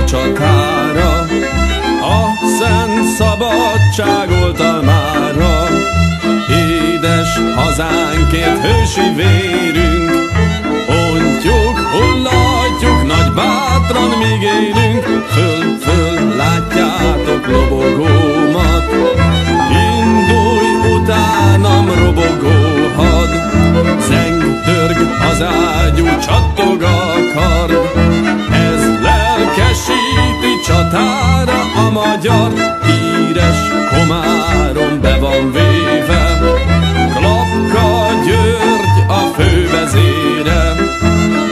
csatára, a szent szabadság oltalmára. Édes hazánkért hősi vérünk, ontjuk, hullatjuk, nagy bátran míg élünk. Föl, föl, látjátok lobogómat, indulj utánam robogó had. Zeng, dörg az ágyú, csattog a kard, ez lelkesíti csatára a magyar. Híres Komárom be van véve, Klapka György a fővezére,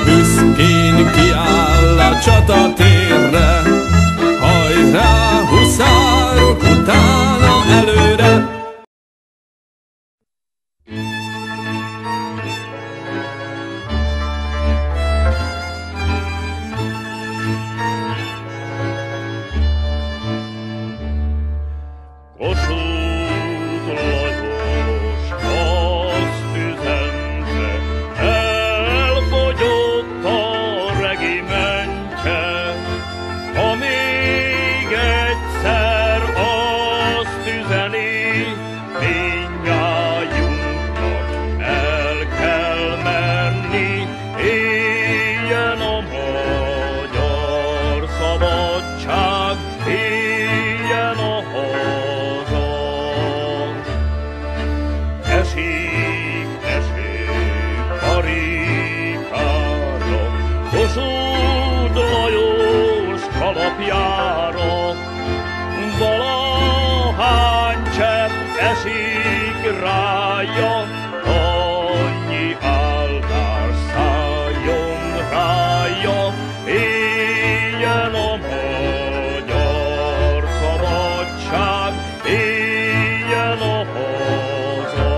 büszkén kiáll a csatatérre. Hajrá, huszárok, utána előre! Valahány csepp esik rája, annyi áldás szálljon rája. Éljen a magyar szabadság, éljen a haza.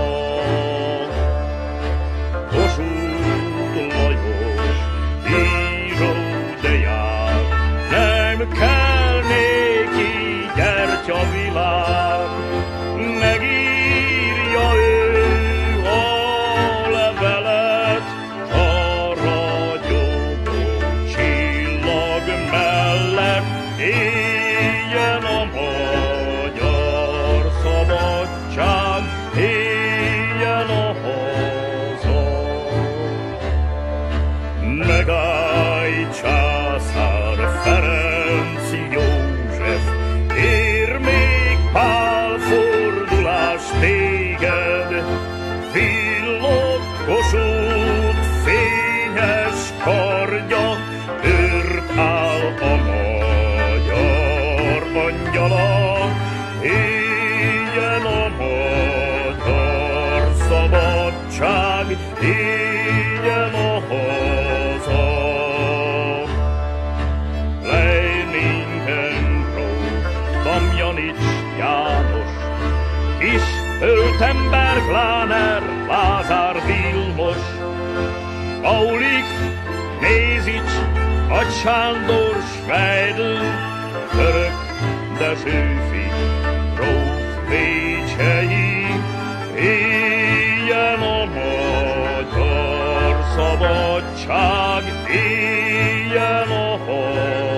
Kossuth Lajos író, de jár, nem kell néki gyertya világ, megírja ő a levelet a ragyogó csillag mellett. Éljen a magyar szabadság, éljen a haza. Megállj császár Ferenc József, ér még Pál fordulás téged, villog Kossuth fényes kardja, őrt áll a magyar angyala. Éljen a magyar szabadság, éljen a haza. Damjanics János, Kis Öltemberg Láner, Lázár Vilmos, Aulik, Mézics, Nagy Sándor, Schweidl, Török, Dezsőfi, Gróf Bécsei. Éljen a magyar szabadság, éljen a haza.